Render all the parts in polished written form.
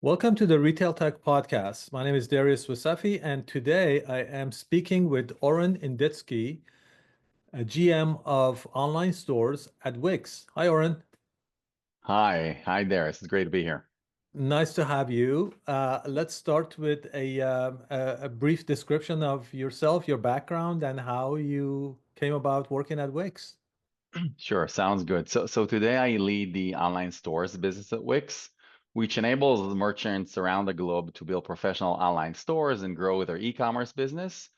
Welcome to the Retail Tech Podcast. My name is Darius Wasafi, and today I am speaking with Oren Inditzky, a GM of online stores at WIX. Hi, Oren. Hi there. It's great to be here. Nice to have you. Let's start with a brief description of yourself, your background, and how you came about working at WIX. Sure, sounds good. So today I lead the online stores business at Wix, which enables merchants around the globe to build professional online stores and grow their e-commerce business.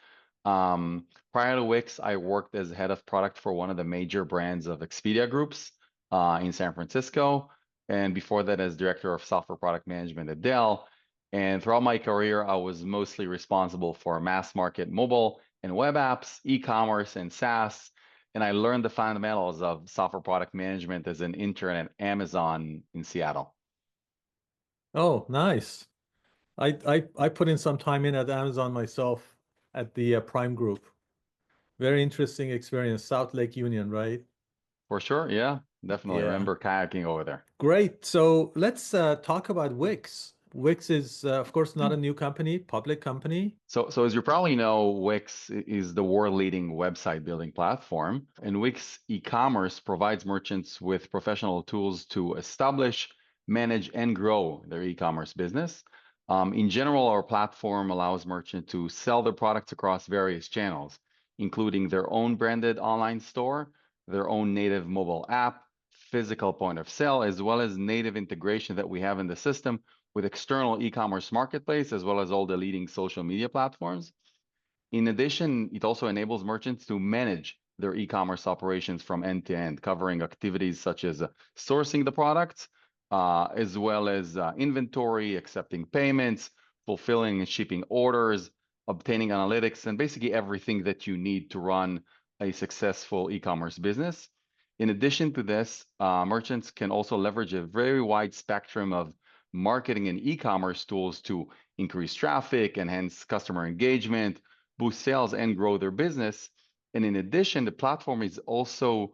Prior to Wix, I worked as head of product for one of the major brands of Expedia groups in San Francisco, and before that as director of software product management at Dell. And throughout my career, I was mostly responsible for mass market mobile and web apps, e-commerce, and SaaS. And I learned the fundamentals of software product management as an intern at Amazon in Seattle. Oh, nice. I put in some time in at Amazon myself at the Prime Group. Very interesting experience. South Lake Union, right? For sure, yeah, definitely. I Yeah. remember kayaking over there. Great. So let's talk about Wix. Wix is, of course, not a new company, public company. So as you probably know, Wix is the world-leading website building platform, and Wix e-commerce provides merchants with professional tools to establish, manage, and grow their e-commerce business. In general, our platform allows merchants to sell their products across various channels, including their own branded online store, their own native mobile app, physical point of sale, as well as native integration that we have in the system with external e-commerce marketplace, as well as all the leading social media platforms. In addition, it also enables merchants to manage their e-commerce operations from end to end, covering activities such as sourcing the products, as well as inventory, accepting payments, fulfilling and shipping orders, obtaining analytics, and basically everything that you need to run a successful e-commerce business. In addition to this, merchants can also leverage a very wide spectrum of marketing and e-commerce tools to increase traffic, enhance customer engagement, boost sales, and grow their business. And in addition, the platform is also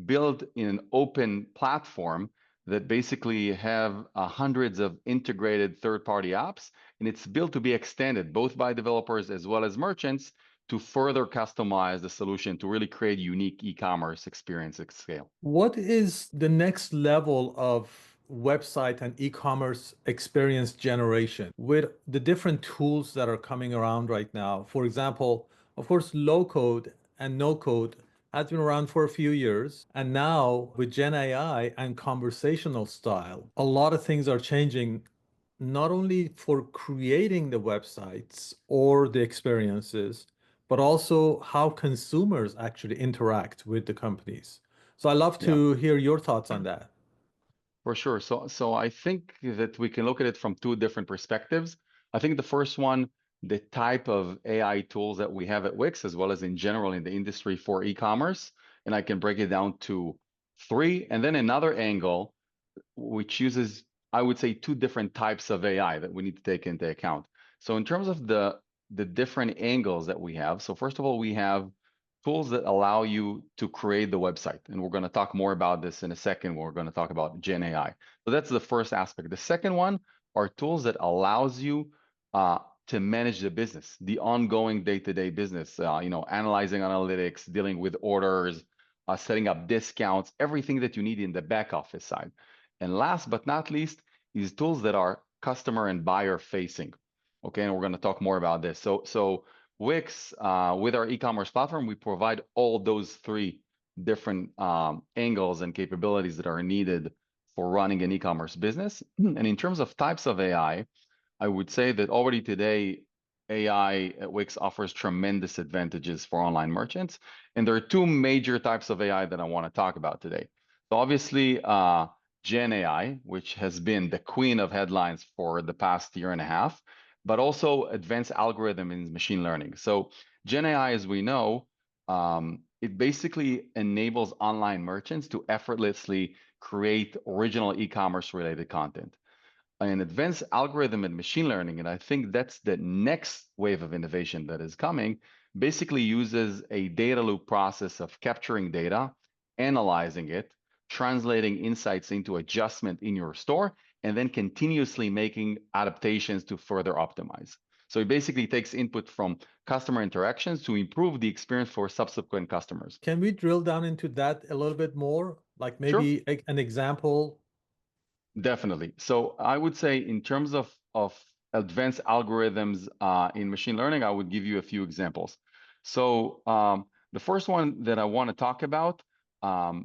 built in an open platform that basically have hundreds of integrated third-party apps, and it's built to be extended both by developers as well as merchants to further customize the solution to really create unique e-commerce experience at scale. What is the next level of website and e-commerce experience generation with the different tools that are coming around right now? For example, of course, low code and no code has been around for a few years. And now with Gen AI and conversational style, a lot of things are changing, not only for creating the websites or the experiences, but also how consumers actually interact with the companies. So I'd love Yeah. to hear your thoughts on that. For sure. So I think that we can look at it from two different perspectives. I think the first one, the type of AI tools that we have at Wix, as well as in general in the industry for e-commerce, and I can break it down to three. And then another angle, which uses, I would say, two different types of AI that we need to take into account. So in terms of the different angles that we have, so first of all, we have tools that allow you to create the website. And we're going to talk more about this in a second when we're going to talk about Gen AI. So that's the first aspect. The second one are tools that allows you to manage the business, the ongoing day-to-day business, analyzing analytics, dealing with orders, setting up discounts, everything that you need in the back office side. And last but not least is tools that are customer and buyer facing. Okay, and we're going to talk more about this. So Wix, with our e-commerce platform, we provide all those three different angles and capabilities that are needed for running an e-commerce business. And in terms of types of AI, I would say that already today, AI at Wix offers tremendous advantages for online merchants. And there are two major types of AI that I want to talk about today. So obviously, Gen AI, which has been the queen of headlines for the past year and a half, but also advanced algorithm in machine learning. So Gen AI, as we know, it basically enables online merchants to effortlessly create original e-commerce related content. An advanced algorithm and machine learning, and I think that's the next wave of innovation that is coming, basically uses a data loop process of capturing data, analyzing it, translating insights into adjustment in your store, and then continuously making adaptations to further optimize. So it basically takes input from customer interactions to improve the experience for subsequent customers. Can we drill down into that a little bit more? Like Sure. maybe an example? Definitely. So I would say in terms of advanced algorithms in machine learning, I would give you a few examples. So the first one that I want to talk about,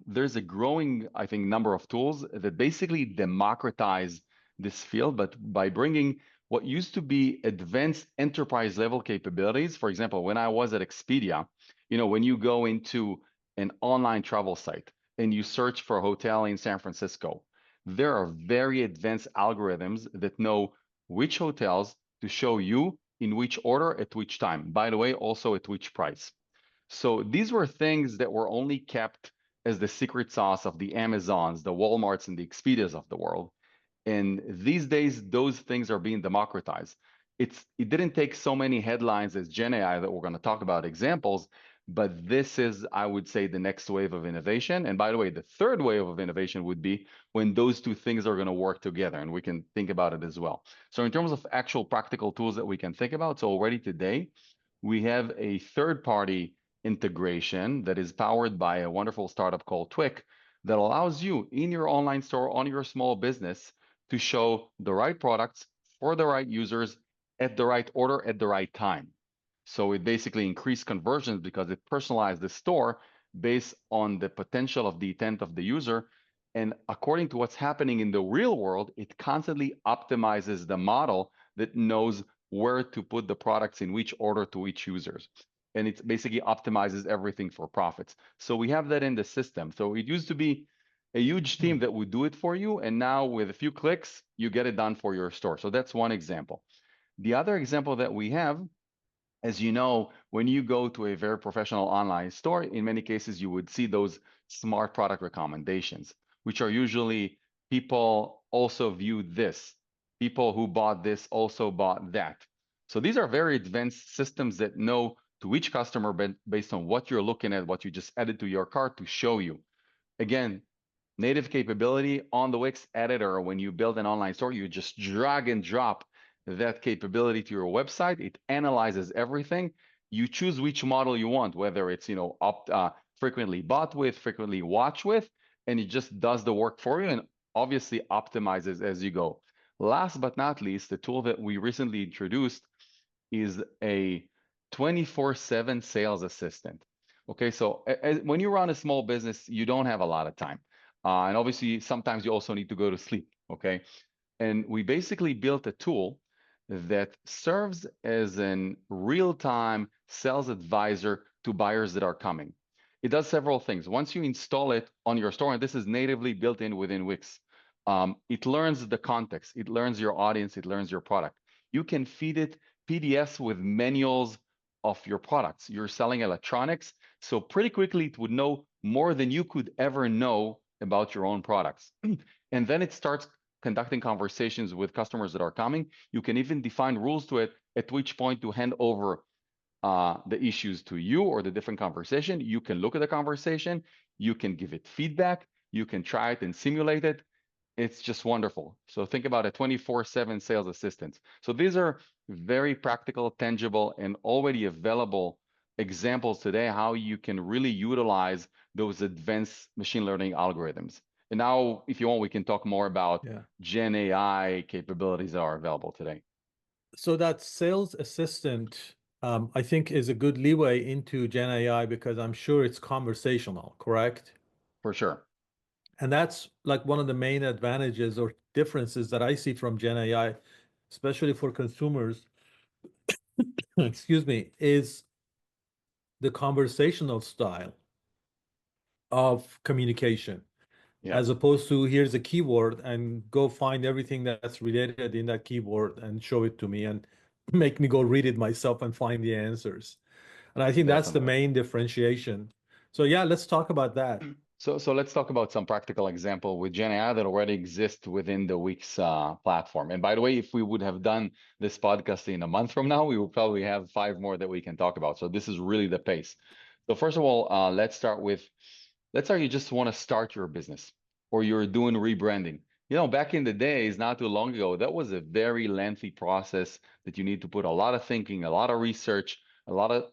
there's a growing, I think, number of tools that basically democratize this field, but by bringing what used to be advanced enterprise level capabilities. For example, when I was at Expedia, when you go into an online travel site and you search for a hotel in San Francisco, there are very advanced algorithms that know which hotels to show you in which order at which time. By the way, also at which price. So these were things that were only kept as the secret sauce of the Amazons, the Walmarts, and the Expedias of the world. And these days, those things are being democratized. It didn't take so many headlines as GenAI that we're going to talk about examples, but this is, I would say, the next wave of innovation. And by the way, the third wave of innovation would be when those two things are going to work together, and we can think about it as well. So in terms of actual practical tools that we can think about, so already today, we have a third-party integration that is powered by a wonderful startup called Twic that allows you in your online store on your small business to show the right products for the right users at the right order at the right time. So it basically increased conversions because it personalized the store based on the potential of the intent of the user. And according to what's happening in the real world, it constantly optimizes the model that knows where to put the products in which order to each users. And it basically optimizes everything for profits. So we have that in the system. So it used to be a huge team that would do it for you. And now with a few clicks, you get it done for your store. So that's one example. The other example that we have, as you know, when you go to a very professional online store, in many cases, you would see those smart product recommendations, which are usually people also viewed this. People who bought this also bought that. So these are very advanced systems that know to each customer based on what you're looking at, what you just added to your cart to show you. Again, native capability on the Wix editor. When you build an online store, you just drag and drop that capability to your website. It analyzes everything. You choose which model you want, whether it's frequently bought with, frequently watched with, and it just does the work for you and obviously optimizes as you go. Last but not least, the tool that we recently introduced is a 24/7 sales assistant. Okay, so when you run a small business, you don't have a lot of time. And obviously, sometimes you also need to go to sleep, okay? And we basically built a tool that serves as an real-time sales advisor to buyers that are coming. It does several things. Once you install it on your store, and this is natively built in within Wix, it learns the context, it learns your audience, it learns your product. You can feed it PDFs with manuals of your products. You're selling electronics, so pretty quickly it would know more than you could ever know about your own products. And then it starts conducting conversations with customers that are coming. You can even define rules to it, at which point to hand over the issues to you or the different conversation. You can look at the conversation, you can give it feedback, you can try it and simulate it. It's just wonderful. So think about a 24/7 sales assistant. So these are very practical, tangible, and already available examples today how you can really utilize those advanced machine learning algorithms. And now, if you want, we can talk more about Gen AI capabilities that are available today. So that sales assistant, I think, is a good leeway into Gen AI because I'm sure it's conversational, correct? For sure. And that's like one of the main advantages or differences that I see from Gen AI, especially for consumers, excuse me, is the conversational style of communication, as Yes. opposed to here's a keyword and go find everything that's related in that keyword and show it to me and make me go read it myself and find the answers. And I think that's the Definitely. main differentiation. So yeah, let's talk about that. So let's talk about some practical example with GenAI that already exists within the Wix platform. And by the way, if we would have done this podcast in a month from now, we will probably have 5 more that we can talk about. So this is really the pace. So first of all, let's say you just want to start your business or you're doing rebranding. back in the days, not too long ago, that was a very lengthy process that you need to put a lot of thinking, a lot of research, a lot of,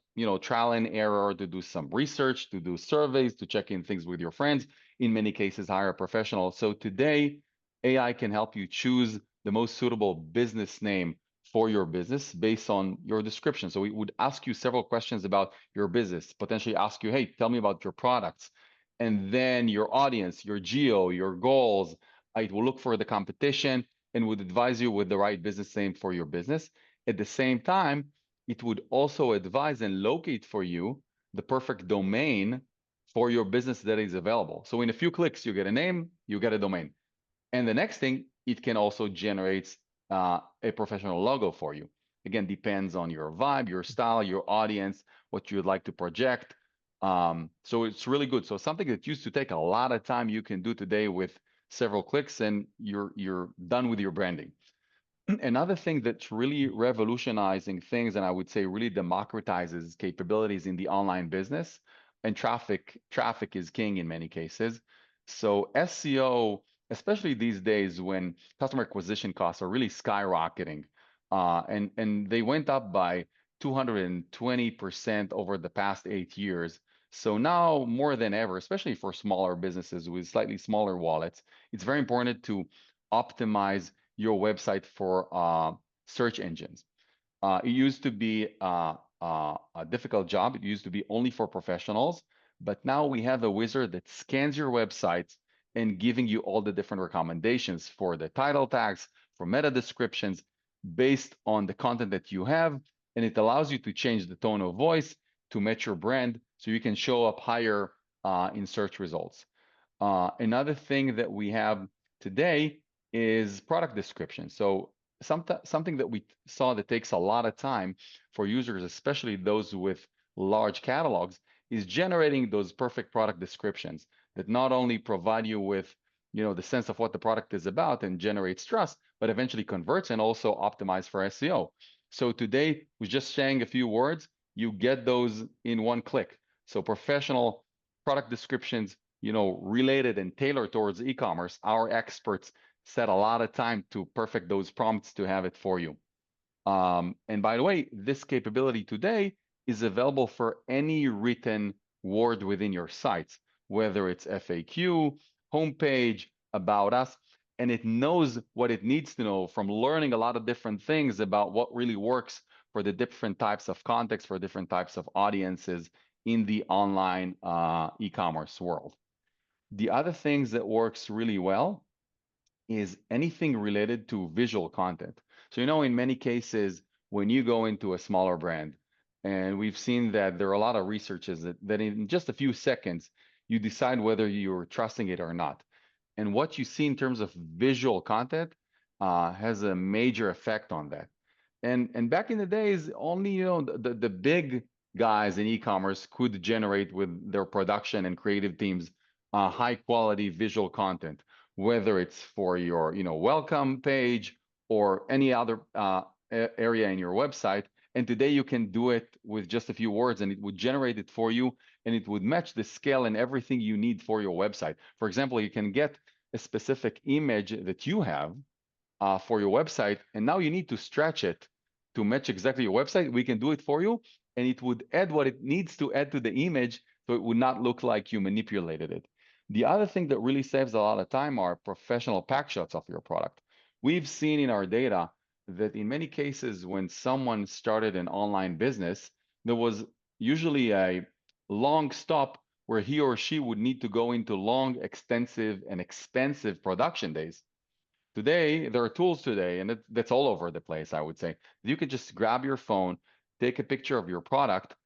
trial and error to do some research, to do surveys, to check in things with your friends, in many cases, hire a professional. So today, AI can help you choose the most suitable business name for your business based on your description. So we would ask you several questions about your business, potentially ask you, hey, tell me about your products, and then your audience, your geo, your goals. It will look for the competition and would advise you with the right business name for your business. At the same time, it would also advise and locate for you the perfect domain for your business that is available. So in a few clicks, you get a name, you get a domain. And the next thing, it can also generate a professional logo for you. Again, depends on your vibe, your style, your audience, what you'd like to project. So it's really good. So something that used to take a lot of time, you can do today with several clicks, and you're done with your branding. Another thing that's really revolutionizing things, and I would say really democratizes capabilities in the online business, and traffic is king in many cases. So SEO, especially these days when customer acquisition costs are really skyrocketing, and they went up by 220% over the past 8 years. So now more than ever, especially for smaller businesses with slightly smaller wallets, it's very important to optimize your website for search engines. It used to be a difficult job. It used to be only for professionals, but now we have a wizard that scans your website and giving you all the different recommendations for the title tags, for meta descriptions, based on the content that you have, and it allows you to change the tone of voice to match your brand, so you can show up higher in search results. Another thing that we have today is product description. So something that we saw that takes a lot of time for users, especially those with large catalogs, is generating those perfect product descriptions that not only provide you with the sense of what the product is about and generates trust, but eventually converts and also optimize for SEO. So today, with just saying a few words, you get those in one click. So professional product descriptions, related and tailored towards e-commerce, our experts set a lot of time to perfect those prompts to have it for you. And by the way, this capability today is available for any written word within your sites, whether it's FAQ, homepage, about us, and it knows what it needs to know from learning a lot of different things about what really works for the different types of context, for different types of audiences in the online e-commerce world. The other things that works really well is anything related to visual content. So, in many cases, when you go into a smaller brand, and we've seen that there are a lot of researches that in just a few seconds, you decide whether you're trusting it or not. And what you see in terms of visual content has a major effect on that. And back in the days, only the big guys in e-commerce could generate with their production and creative teams high quality visual content, whether it's for your welcome page or any other area in your website. And today you can do it with just a few words, and it would generate it for you, and it would match the scale and everything you need for your website. For example, you can get a specific image that you have for your website, and now you need to stretch it to match exactly your website. We can do it for you, and it would add what it needs to add to the image, so it would not look like you manipulated it. The other thing that really saves a lot of time are professional pack shots of your product. We've seen in our data that in many cases, when someone started an online business, there was usually a long stop where he or she would need to go into long, extensive, and expensive production days. Today, there are tools today, and that's all over the place, I would say. You could just grab your phone, take a picture of your product,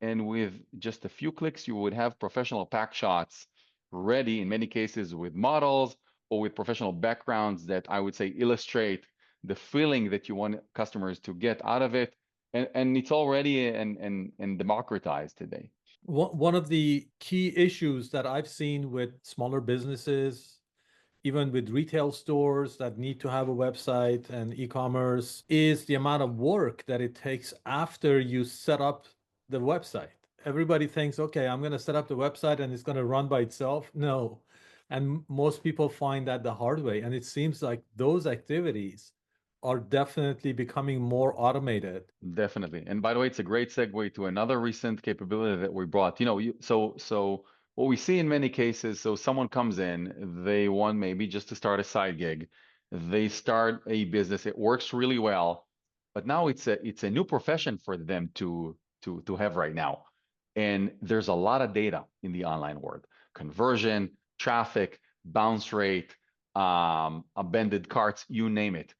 and with just a few clicks, you would have professional pack shots ready, in many cases with models or with professional backgrounds that I would say illustrate the feeling that you want customers to get out of it. And it's already and democratized today. One of the key issues that I've seen with smaller businesses, even with retail stores that need to have a website and e-commerce, is the amount of work that it takes after you set up the website. Everybody thinks, okay, I'm going to set up the website and it's going to run by itself. No, And most people find that the hard way. And it seems like those activities are definitely becoming more automated. Definitely. And by the way, it's a great segue to another recent capability that we brought. So what we see in many cases, so someone comes in, they want maybe just to start a side gig. They start a business, it works really well, but now it's a new profession for them to have right now. And there's a lot of data in the online world. Conversion, traffic, bounce rate, abandoned carts, you name it.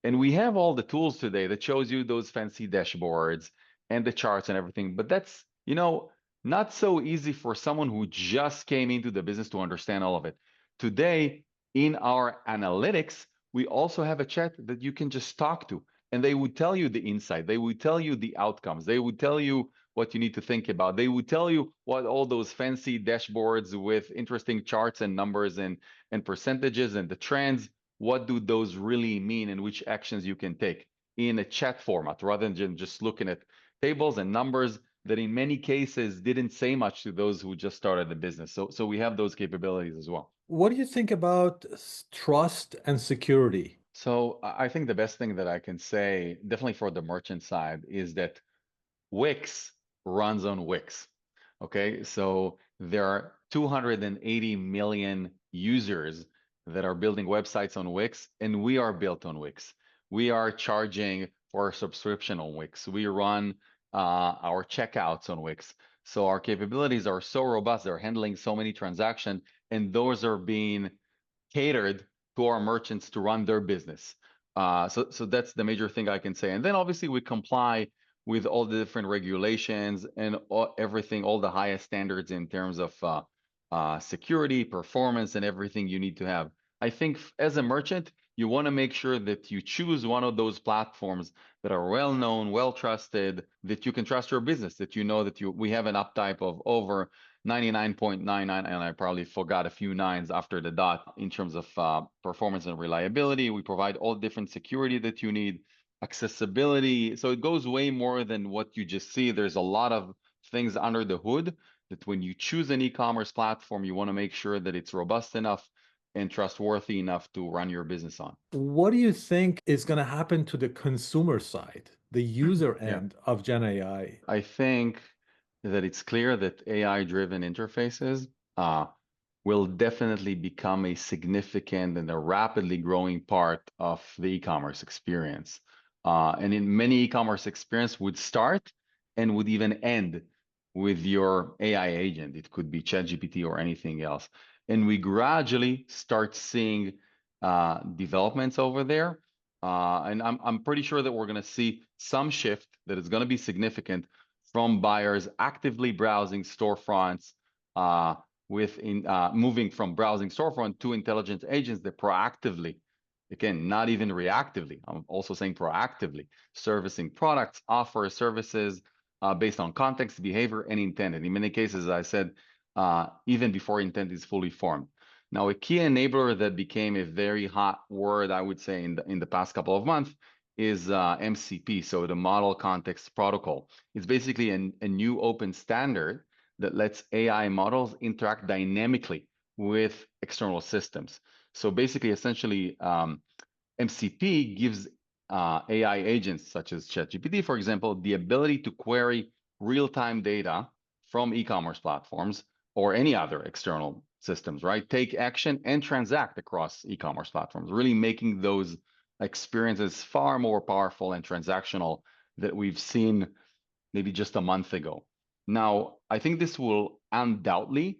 And we have all the tools today that shows you those fancy dashboards and the charts and everything. But that's, not so easy for someone who just came into the business to understand all of it. Today, in our analytics, we also have a chat that you can just talk to, and they would tell you the insight. They would tell you the outcomes. They would tell you what you need to think about. They would tell you what all those fancy dashboards with interesting charts and numbers and percentages and the trends, what do those really mean and which actions you can take in a chat format rather than just looking at tables and numbers that in many cases didn't say much to those who just started the business. So we have those capabilities as well. What do you think about trust and security? So I think the best thing that I can say, definitely for the merchant side, is that WIX runs on WIX. Okay, so there are 280 million users that are building websites on Wix, and we are built on Wix. We are charging for a subscription on Wix. We run our checkouts on Wix. So our capabilities are so robust, they're handling so many transactions, and those are being catered to our merchants to run their business. So that's the major thing I can say. And then obviously we comply with all the different regulations and everything, all the highest standards in terms of security, performance, and everything you need to have. I think as a merchant, you want to make sure that you choose one of those platforms that are well known, well trusted, that you can trust your business, that you know that we have an uptime of over 99.99, and I probably forgot a few nines after the dot in terms of performance and reliability. We provide all different security that you need, accessibility. So it goes way more than what you just see. There's a lot of things under the hood that when you choose an e-commerce platform, you want to make sure that it's robust enough and trustworthy enough to run your business on. What do you think is going to happen to the consumer side, the user Yeah, end of Gen AI? I think that it's clear that AI-driven interfaces will definitely become a significant and a rapidly growing part of the e-commerce experience. And in many e-commerce experience would start and would even end with your AI agent. It could be ChatGPT or anything else. And we gradually start seeing developments over there. And I'm pretty sure that we're going to see some shift that is going to be significant from buyers actively browsing storefronts, moving from browsing storefront to intelligence agents that proactively, again, not even reactively, I'm also saying proactively, servicing products, offer services based on context, behavior, and intent. And in many cases, as I said, even before intent is fully formed. Now, a key enabler that became a very hot word, I would say, in the past couple of months is MCP, so the Model Context Protocol. It's basically a new open standard that lets AI models interact dynamically with external systems. So basically, essentially, MCP gives AI agents such as ChatGPT, for example, the ability to query real-time data from e-commerce platforms or any other external systems, right? Take action and transact across e-commerce platforms, really making those experiences far more powerful and transactional that we've seen maybe just a month ago. Now, I think this will undoubtedly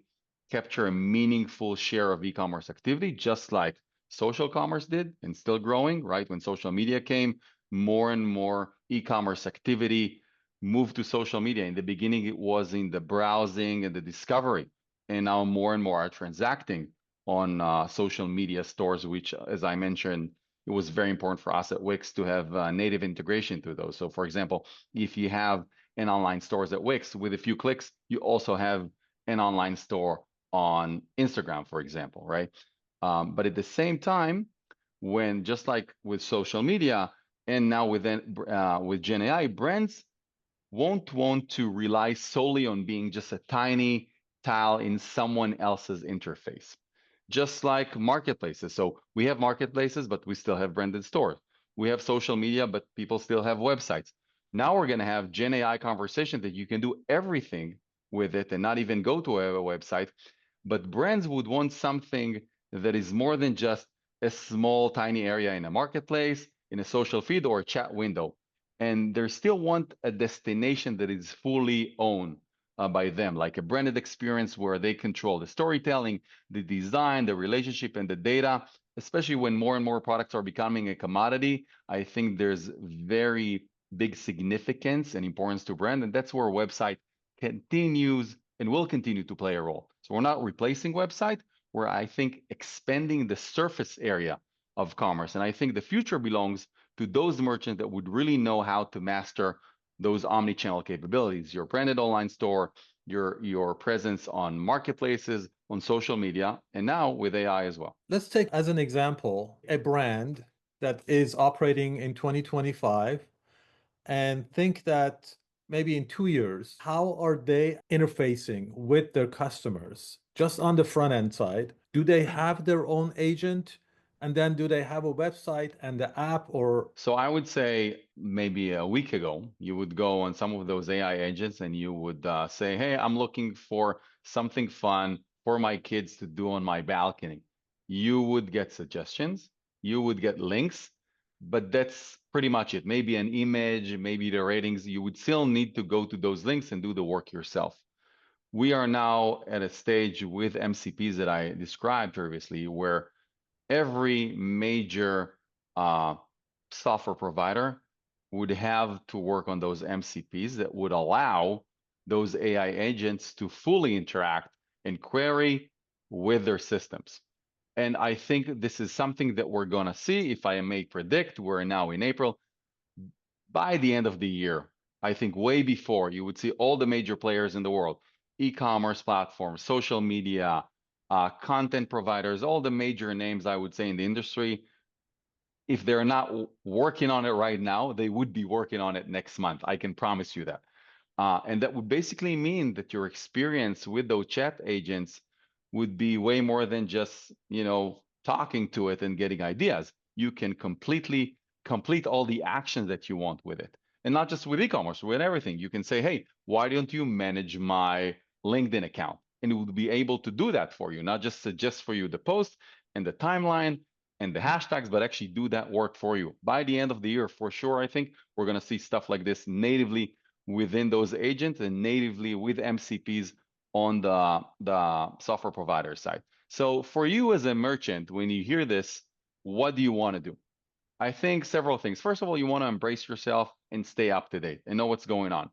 capture a meaningful share of e-commerce activity, just like social commerce did and still growing, right? When social media came, more and more e-commerce activity moved to social media. In the beginning, it was in the browsing and the discovery, and now more and more are transacting on social media stores, which, as I mentioned, it was very important for us at Wix to have native integration to those. So, for example, if you have an online stores at Wix, with a few clicks, you also have an online store on Instagram, for example, right? But at the same time, when just like with social media and now with GenAI, brands won't want to rely solely on being just a tiny tile in someone else's interface. just like marketplaces. So we have marketplaces, but we still have branded stores. We have social media, but people still have websites. Now we're going to have Gen AI conversation that you can do everything with it and not even go to a website. But brands would want something that is more than just a small, tiny area in a marketplace, in a social feed, or a chat window. And they still want a destination that is fully owned by them, like a branded experience where they control the storytelling, the design, the relationship, and the data. Especially when more and more products are becoming a commodity, I think there's very big significance and importance to brand, and that's where website continues and will continue to play a role. So we're not replacing website, we're, I think, expanding the surface area of commerce. And I think the future belongs to those merchants that would really know how to master those omni-channel capabilities, your branded online store, your presence on marketplaces, on social media, and now with AI as well. Let's take as an example a brand that is operating in 2025 and think that maybe in 2 years, how are they interfacing with their customers just on the front end side? Do they have their own agent? And then do they have a website and the app or? So I would say maybe a week ago, you would go on some of those AI agents and you would say, hey, I'm looking for something fun for my kids to do on my balcony. You would get suggestions, you would get links, but that's pretty much it. Maybe an image, maybe the ratings. You would still need to go to those links and do the work yourself. We are now at a stage with MCPs that I described previously where every major software provider would have to work on those MCPs that would allow those AI agents to fully interact and query with their systems. And I think this is something that we're going to see. If I may predict, we're now in April. By the end of the year, I think way before, you would see all the major players in the world, e-commerce platforms, social media, content providers, all the major names, I would say, in the industry. If they're not working on it right now, they would be working on it next month. I can promise you that. And that would basically mean that your experience with those chat agents would be way more than just, talking to it and getting ideas. You can completely complete all the actions that you want with it. And not just with e-commerce, with everything. You can say, hey, why don't you manage my LinkedIn account? And it would be able to do that for you, not just suggest for you the post and the timeline and the hashtags, but actually do that work for you. By the end of the year, for sure, I think we're going to see stuff like this natively within those agents and natively with MCPs on the software provider side. So for you as a merchant, when you hear this, what do you want to do? I think several things. First of all, you want to embrace yourself and stay up to date and know what's going on.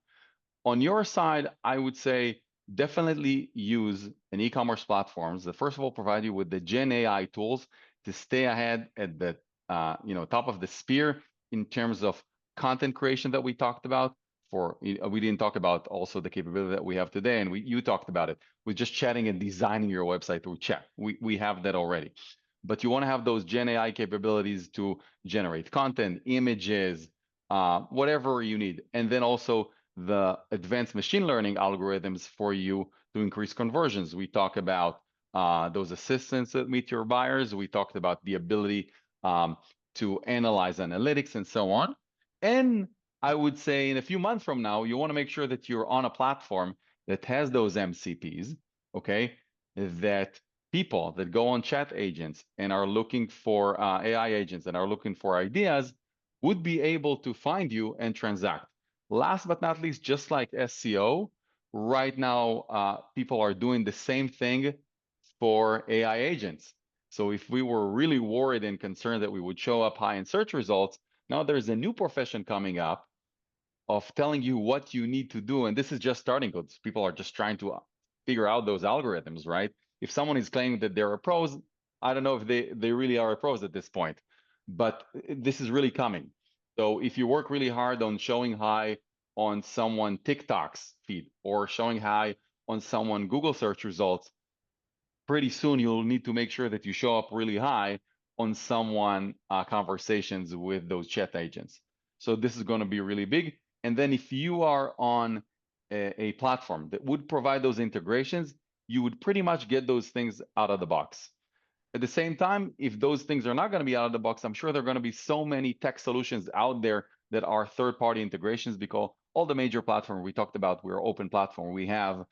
On your side, I would say definitely use an e-commerce platforms that first of all provide you with the Gen AI tools to stay ahead at the top of the spear in terms of content creation that we talked about. We didn't talk about also the capability that we have today, and you talked about it with just chatting and designing your website through chat. We have that already, but you want to have those Gen AI capabilities to generate content, images, whatever you need, and then also the advanced machine learning algorithms for you to increase conversions. We talk about those assistants that meet your buyers. We talked about the ability to analyze analytics and so on. And I would say in a few months from now, you want to make sure that you're on a platform that has those MCPs, okay? That people that go on chat agents and are looking for AI agents and are looking for ideas would be able to find you and transact. Last but not least, just like SEO, right now, people are doing the same thing for AI agents. So if we were really worried and concerned that we would show up high in search results, now there's a new profession coming up of telling you what you need to do. And this is just starting because people are just trying to figure out those algorithms, right? If someone is claiming that they're a pros, I don't know if they really are a pros at this point, but this is really coming. So if you work really hard on showing high on someone TikTok's feed or showing high on someone Google search results, pretty soon you'll need to make sure that you show up really high on someone conversations with those chat agents. So this is going to be really big. And then if you are on a platform that would provide those integrations, you would pretty much get those things out of the box. At the same time, if those things are not going to be out of the box, I'm sure there are going to be so many tech solutions out there that are third-party integrations, because all the major platforms we talked about, we're open platform. We have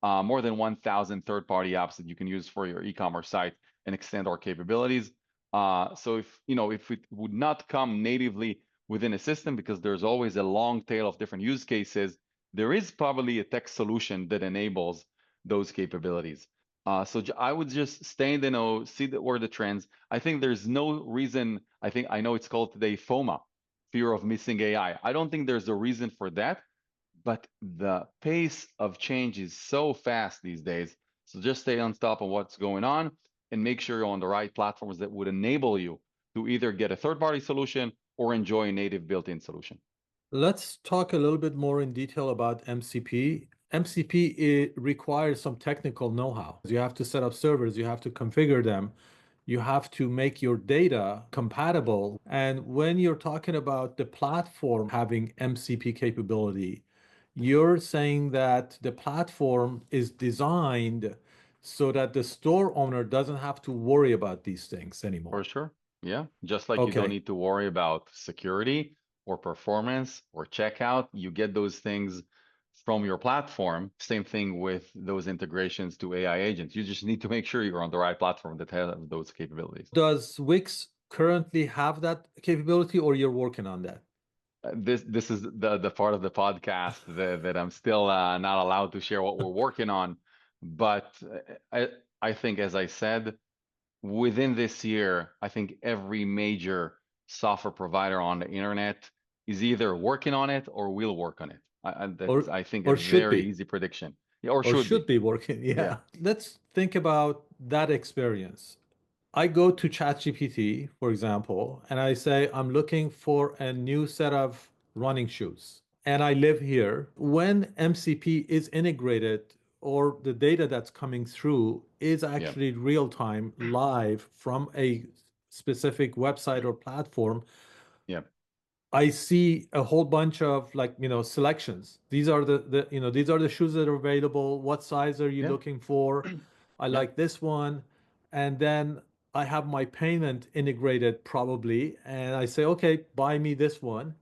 more than 1,000 third-party apps that you can use for your e-commerce site and extend our capabilities. So if it would not come natively within a system, because there's always a long tail of different use cases, there is probably a tech solution that enables those capabilities. So I would just stay in the know, see where the trends. I think there's no reason. I know it's called today FOMA, fear of missing AI. I don't think there's a reason for that, but the pace of change is so fast these days. So just stay on top of what's going on and make sure you're on the right platforms that would enable you to either get a third-party solution or enjoy a native built-in solution. Let's talk a little bit more in detail about MCP. MCP, it requires some technical know-how. You have to set up servers, you have to configure them, you have to make your data compatible. And when you're talking about the platform having MCP capability, you're saying that the platform is designed so that the store owner doesn't have to worry about these things For anymore. sure. Yeah. Just like you don't Okay. need to worry about security or performance or checkout, you get those things from your platform. Same thing with those integrations to AI agents. You just need to make sure you're on the right platform that has those capabilities. Does Wix currently have that capability or you're working on that? This is the part of the podcast that I'm still not allowed to share what we're working on. But I think, as I said, within this year, I think every major software provider on the internet is either working on it or will work on it. That's, Or I think, a or should very be easy prediction. Yeah, or or should should be. be working. Yeah. Yeah. Let's think about that experience. I go to ChatGPT, for example, and I say, I'm looking for a new set of running shoes. And I live here. When MCP is integrated, or the data that's coming through is Yeah. actually real time, live from a specific website or platform, Yeah. I see a whole bunch of, like, selections. These are these are the shoes that are available. What size are you Yeah. looking for? I Yeah. like this one. And then I have my payment integrated probably, and I say, okay, buy me this one,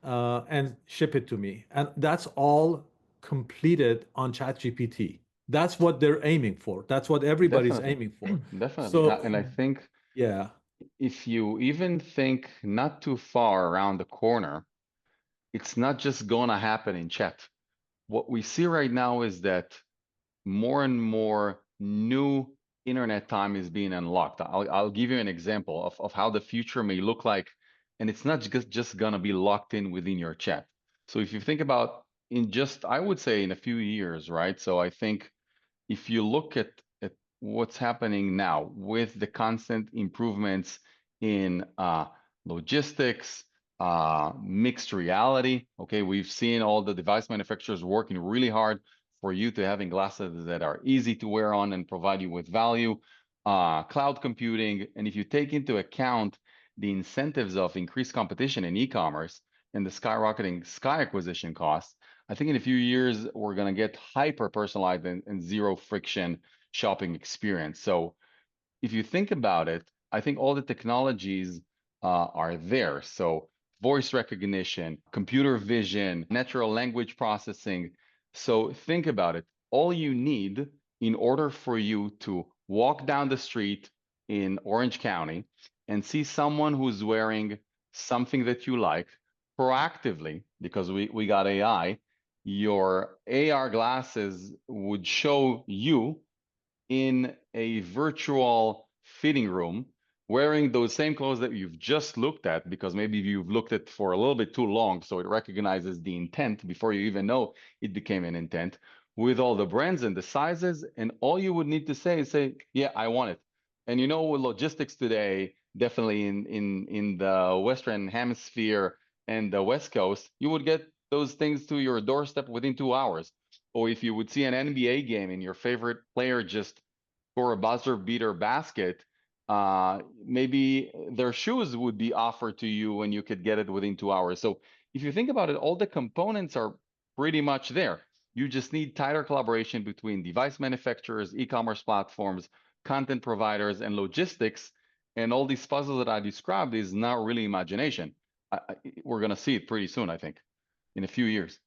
and ship it to me. And that's all completed on ChatGPT. That's what they're aiming for. That's what everybody's Definitely. aiming for. Definitely. So, And I think yeah. if you even think not too far around the corner, it's not just going to happen in chat. What we see right now is that more and more new internet time is being unlocked. I'll give you an example of how the future may look like, and it's not just gonna be locked in within your chat. So if you think about, in just, I would say, in a few years, right? So I think if you look at what's happening now with the constant improvements in logistics, mixed reality, okay, we've seen all the device manufacturers working really hard for you to having glasses that are easy to wear on and provide you with value, cloud computing, and if you take into account the incentives of increased competition in e-commerce and the skyrocketing sky acquisition costs, I think in a few years, we're going to get hyper personalized and zero friction shopping experience. So if you think about it, I think all the technologies are there. So voice recognition, computer vision, natural language processing. So think about it. All you need in order for you to walk down the street in Orange County and see someone who's wearing something that you like proactively, because we got AI, your AR glasses would show you in a virtual fitting room wearing those same clothes that you've just looked at, because maybe you've looked at for a little bit too long, so it recognizes the intent before you even know it became an intent, with all the brands and the sizes, and all you would need to say is say, yeah, I want it. And with logistics today, definitely in the Western Hemisphere and the West Coast, you would get those things to your doorstep within 2 hours. Or if you would see an NBA game and your favorite player just score a buzzer beater basket, maybe their shoes would be offered to you and you could get it within 2 hours. So if you think about it, all the components are pretty much there. You just need tighter collaboration between device manufacturers, e-commerce platforms, content providers, and logistics. And all these puzzles that I described is not really imagination. We're going to see it pretty soon, I think, in a few years.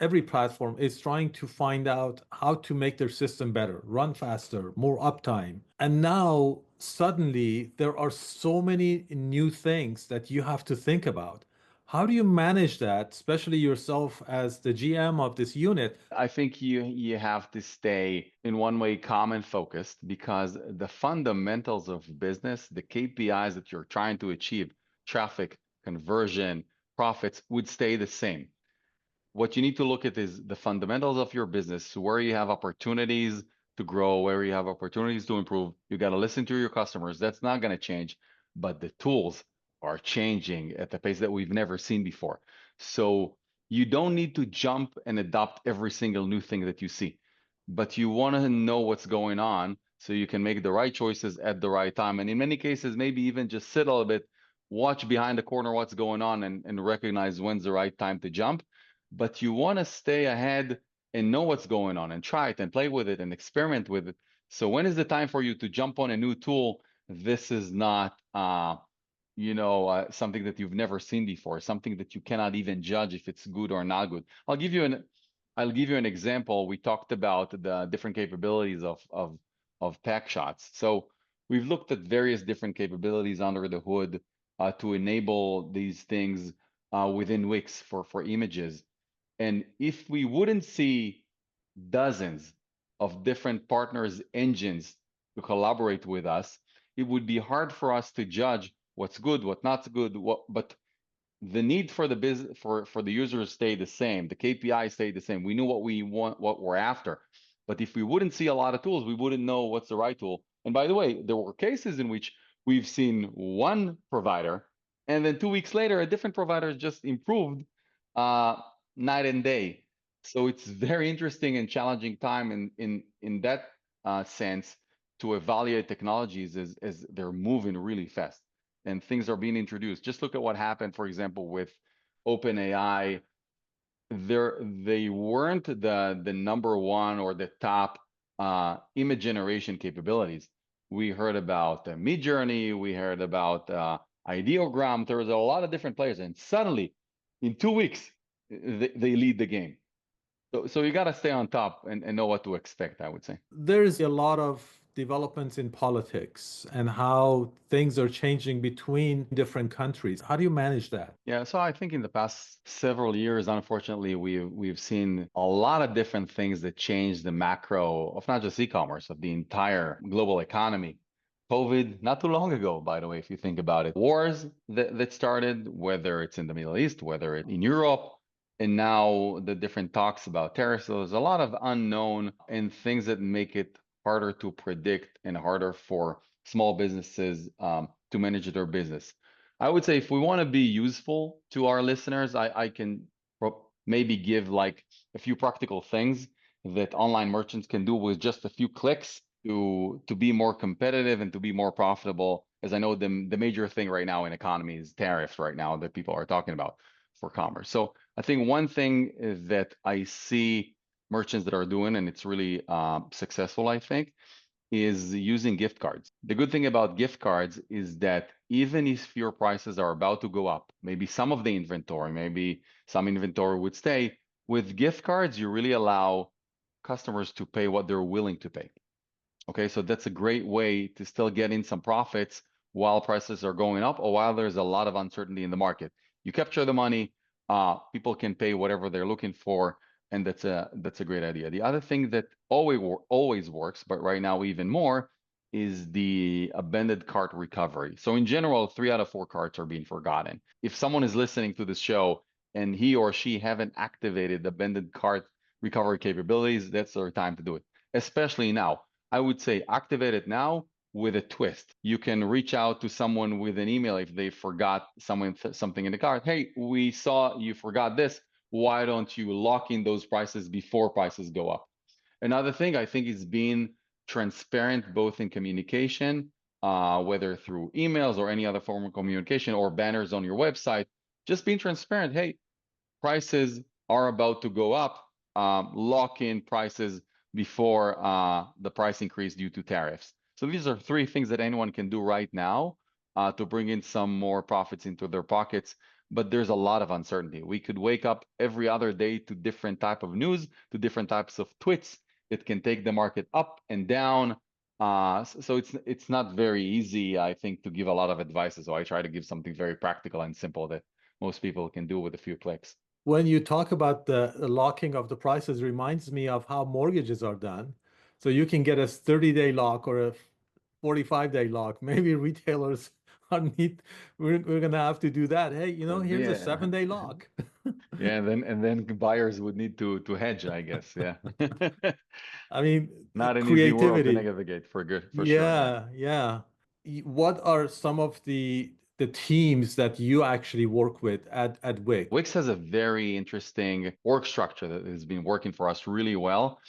Every platform is trying to find out how to make their system better, run faster, more uptime. And now suddenly there are so many new things that you have to think about. How do you manage that, especially yourself as the GM of this unit? I think you have to stay in one way calm and focused, because the fundamentals of business, the KPIs that you're trying to achieve, traffic, conversion, profits, would stay the same. What you need to look at is the fundamentals of your business, where you have opportunities to grow, where you have opportunities to improve. You got to listen to your customers. That's not going to change, but the tools are changing at the pace that we've never seen before. So you don't need to jump and adopt every single new thing that you see, but you want to know what's going on so you can make the right choices at the right time. And in many cases, maybe even just sit a little bit, watch behind the corner what's going on, and recognize when's the right time to jump. But you want to stay ahead and know what's going on and try it and play with it and experiment with it. So when is the time for you to jump on a new tool? This is not something that you've never seen before, something that you cannot even judge if it's good or not good. I'll give you an example. We talked about the different capabilities of pack shots. So we've looked at various different capabilities under the hood to enable these things within Wix for images. And if we wouldn't see dozens of different partners' engines to collaborate with us, it would be hard for us to judge what's good, what's not good. But the need for the business for the users stay the same. The KPI stay the same. We knew what we want, what we're after. But if we wouldn't see a lot of tools, we wouldn't know what's the right tool. And by the way, there were cases in which we've seen one provider, and then 2 weeks later, a different provider just improved uh, night and day. So it's very interesting and challenging time in that sense to evaluate technologies as they're moving really fast and things are being introduced. Just look at what happened, for example, with OpenAI. They weren't the number one or the top image generation capabilities. We heard about Midjourney, we heard about Ideogram. There was a lot of different players, and suddenly, in 2 weeks, they lead the game. So you got to stay on top and know what to expect, I would say. There's a lot of developments in politics and how things are changing between different countries. How do you manage that? Yeah, so I think in the past several years, unfortunately, we've seen a lot of different things that change the macro of not just e-commerce, of the entire global economy. COVID, not too long ago, by the way, if you think about it, wars that started, whether it's in the Middle East, whether it's in Europe, and now the different talks about tariffs. So there's a lot of unknown and things that make it harder to predict and harder for small businesses to manage their business. I would say if we want to be useful to our listeners, I can maybe give like a few practical things that online merchants can do with just a few clicks to be more competitive and to be more profitable. As I know, the major thing right now in economy is tariffs right now that people are talking about for commerce. So I think one thing that I see merchants that are doing, and it's really successful, I think, is using gift cards. The good thing about gift cards is that even if your prices are about to go up, maybe some of the inventory, maybe some inventory would stay, with gift cards, you really allow customers to pay what they're willing to pay. Okay, so that's a great way to still get in some profits while prices are going up or while there's a lot of uncertainty in the market. You capture the money, people can pay whatever they're looking for, and that's a great idea. The other thing that always works, but right now even more, is the abandoned cart recovery. So in general, 3 out of 4 carts are being forgotten. If someone is listening to this show and he or she haven't activated the abandoned cart recovery capabilities, that's their time to do it, especially now. I would say activate it now with a twist. You can reach out to someone with an email if they forgot something in the cart. Hey, we saw you forgot this. Why don't you lock in those prices before prices go up? Another thing I think is being transparent both in communication, whether through emails or any other form of communication or banners on your website. Just being transparent. Hey, prices are about to go up. Lock in prices before the price increase due to tariffs. So these are three things that anyone can do right now to bring in some more profits into their pockets. But there's a lot of uncertainty. We could wake up every other day to different type of news, to different types of tweets. It can take the market up and down. So it's not very easy, I think, to give a lot of advice. So I try to give something very practical and simple that most people can do with a few clicks. When you talk about the locking of the prices, reminds me of how mortgages are done. So you can get a 30-day lock or a 45-day lock. Maybe retailers are need we're gonna have to do that. Hey, here's a Yeah. 7-day lock. Yeah, and then buyers would need to hedge, I guess. Yeah. I mean, Not an easy world to creativity. navigate for good, for sure. Yeah. Yeah, yeah. What are some of the teams that you actually work with at WIC? Wix has a very interesting org structure that has been working for us really well.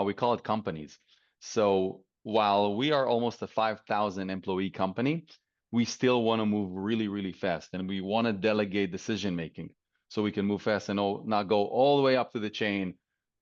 We call it companies. So while we are almost a 5,000 employee company, we still want to move really, really fast, and we want to delegate decision making so we can move fast and not go all the way up to the chain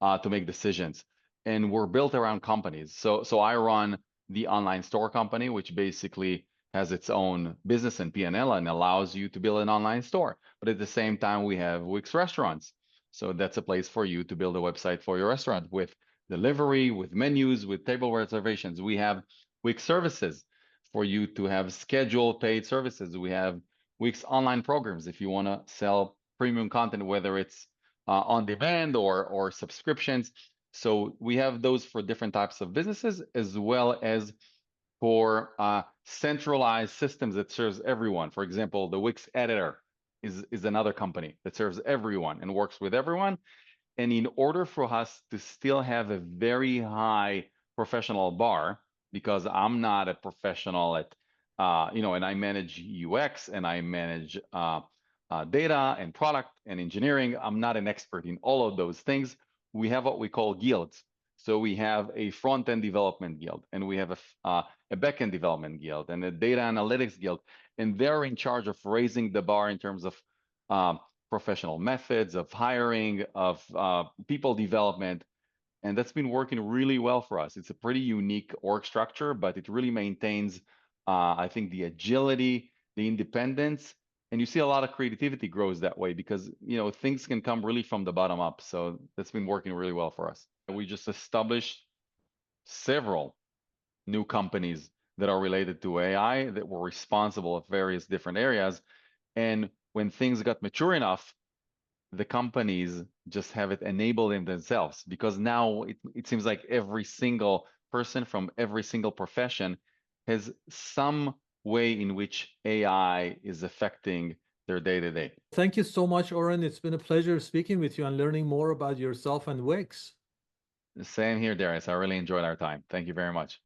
to make decisions. And we're built around companies. So I run the online store company, which basically has its own business and P&L and allows you to build an online store. But at the same time, we have Wix restaurants. So that's a place for you to build a website for your restaurant with delivery, with menus, with table reservations. We have Wix services for you to have scheduled paid services. We have Wix online programs if you want to sell premium content, whether it's on demand or subscriptions. So we have those for different types of businesses, as well as for centralized systems that serves everyone. For example, the Wix editor is another company that serves everyone and works with everyone. And in order for us to still have a very high professional bar, because I'm not a professional at, and I manage UX and I manage data and product and engineering. I'm not an expert in all of those things. We have what we call guilds. So we have a front-end development guild, and we have a back-end development guild, and a data analytics guild, and they're in charge of raising the bar in terms of professional methods, of hiring, of people development, and that's been working really well for us. It's a pretty unique org structure, but it really maintains, I think, the agility, the independence, and you see a lot of creativity grows that way because things can come really from the bottom up. So that's been working really well for us. We just established several new companies that are related to AI that were responsible of various different areas. And when things got mature enough, the companies just have it enable them themselves because now it seems like every single person from every single profession has some way in which AI is affecting their day-to-day. Thank you so much, Oren. It's been a pleasure speaking with you and learning more about yourself and Wix. Same here, Darius. I really enjoyed our time. Thank you very much.